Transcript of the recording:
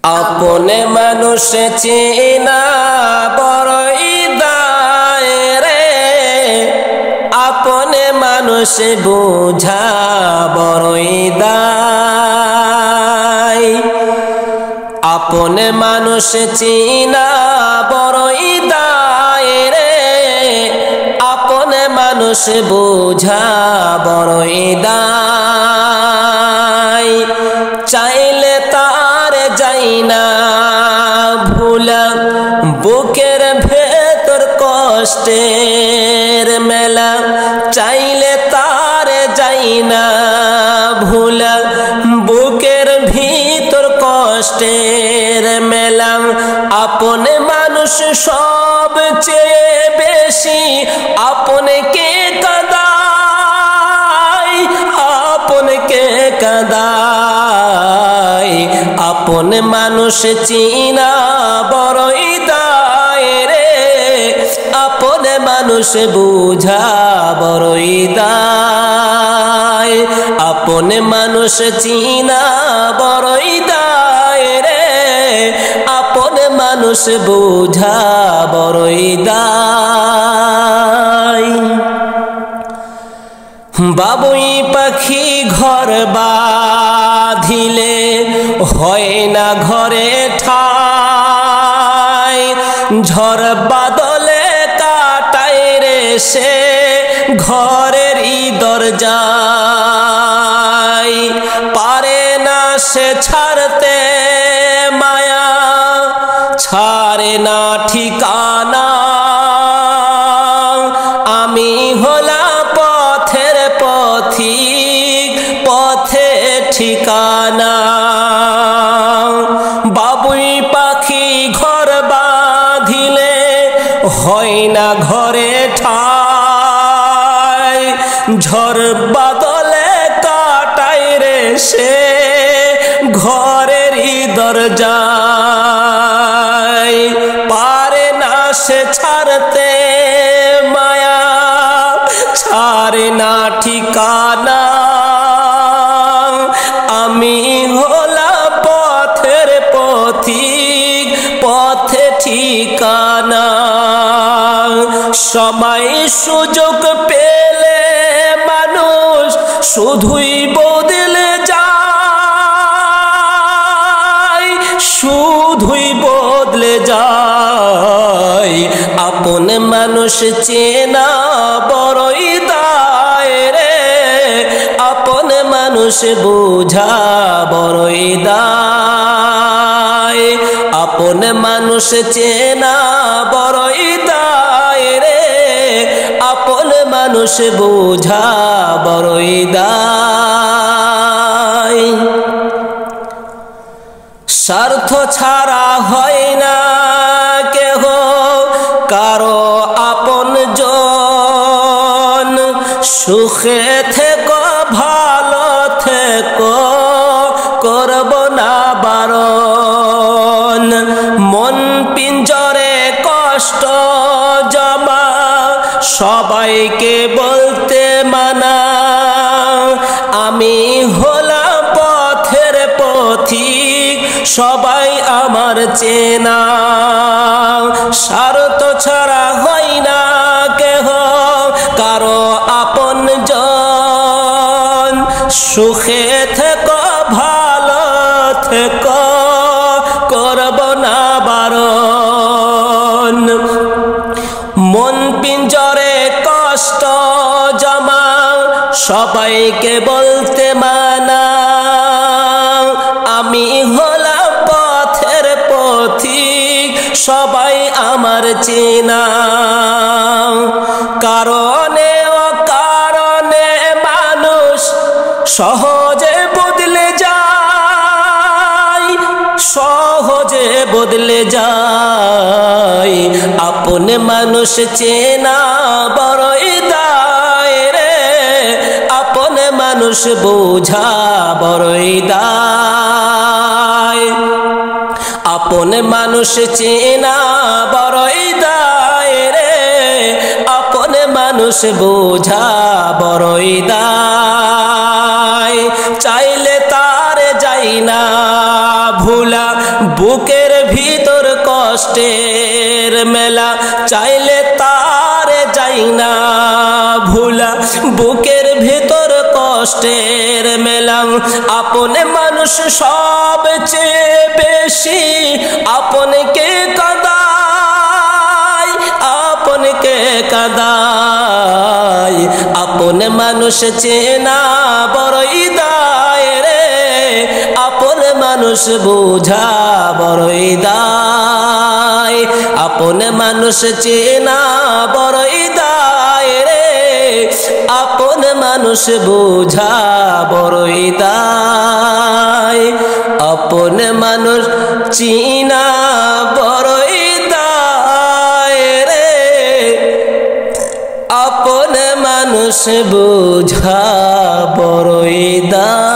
আপনে মানুষ চেনা বড়ই দায় রে, আপনে মানুষ বোঝা বড়ই দায়। আপনে মানুষ চেনা বড়ই দায় রে, আপনে মানুষ বোঝা বড়ই দায়। চাইলে তার যাই না ভুলা, বুকের ভেতর কষ্টের মেলা। চাইলে তার যাই না ভুলা, বুকের ভিতর কষ্টের মেলা। আপনে মানুষ সবচেয়ে বেশি আপনে কে কাঁদায়, আপনে কে কাঁদায়। আপনে মানুষ চিনা বড়ই দায় রে, আপনে মানুষ বুঝা বড়ই দায়। আপনে মানুষ চিনা বড়ই দায় রে, আপনে মানুষ বুঝা বড়ই দায়। বাবুই পাখি ঘর বাঁধিলে হয় না ঘরে ঠাই, ঝড় বাদলে কাটায় রে সে ঘরেরই দরজায়। পারে না সে ছাড়তে মায়া, ছাড়ে না ঠিকানা। আমি হলাম পথের পথিক, পথে ঠিকানা। বাবুই পাখি ঘর বাঁধিলে হয় না ঘরে ঠাই, ঝড় বাদলে কাটায় রে সে ঘরেরই দরজায়। পারে না সে ছাড়তে মায়া, ছাড়ে না ঠিকানা। আমি হলাম পথের পথিক, পথে ঠিকানা। সময় সুযোগ পেলে মানুষ শুধুই বদলে যায়, শুধুই বদলে যায়। আপন মানুষ চেনা বড়ই দায় রে, আপন মানুষ বোঝা বড়ই দায়। আপন মানুষ চেনা বড়ই দায় রে, আপন মানুষ বোঝা বড়ই দায়। স্বার্থ ছাড়া হয় না কেহ কারো আপন জন, সুখে থেকো ভালো থেকো করব না বারণ। মন পিঞ্জরে কষ্ট জমা সবাইকে বলতে মানা। আমি হলাম পথের পথিক, সবাই আমার চেনা। স্বার্থ ছাড়া হয় না কেহ কারো আপন জন, সুখে থেকো ভালো থেকো করব না বারণ। মন পিঞ্জরে কষ্ট জমা সবাইকে বলতে মানা। আমি হলাম পথের পথিক, সবাই আমার চেনা। কারণে অকারণে মানুষ সহজে বদলে যায়, সহজে বদলে যায়। আপন মানুষ চেনা বড়ই দায় রে, আপন মানুষ বোঝা বড়ই দায়। আপন মানুষ চেনা বড়ই দায় রে, আপন মানুষ বোঝা বড়ই দায়। চাইলে তার যাই না ভুলা, বুকের ভিতর কষ্টের মেলা চাইলে তারে যাই না ভুলা বুকের ভিতর কষ্টের মেলা আপনে মানুষ সবচেয়ে বেশি আপনকে কাঁদায় আপনকে কাঁদায় আপন মানুষ চেনা বড়ই দায় রে আপন মানুষ বোঝা বড়ই দায় আপন মানুষ চেনা বড়ই দায় রে আপন মানুষ বোঝা বড়ই দায় আপন মানুষ চেনা বড়ই দায় রে আপন মানুষ বোঝা বড়ই দায়।